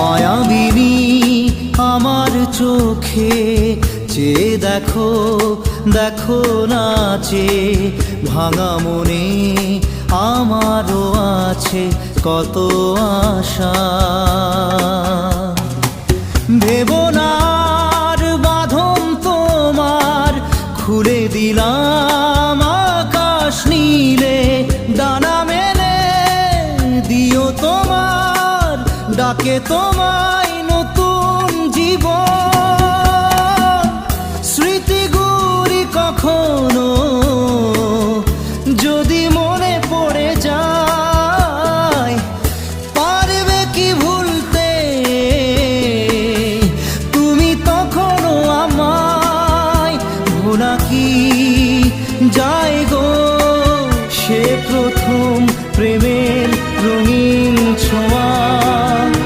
মায়াবিনী আমার চোখে চেয়ে দেখো, দেখো নাচে ভাঙা মনে আমারও আছে কত আশা। ভেবনার বাঁধন তোমার খুলে দিলাম আকাশ নীলে, ডানা মেলে দিও তোমার ডাকে তোমায় নতুন জীবন। স্মৃতিগুলি কখনো যদি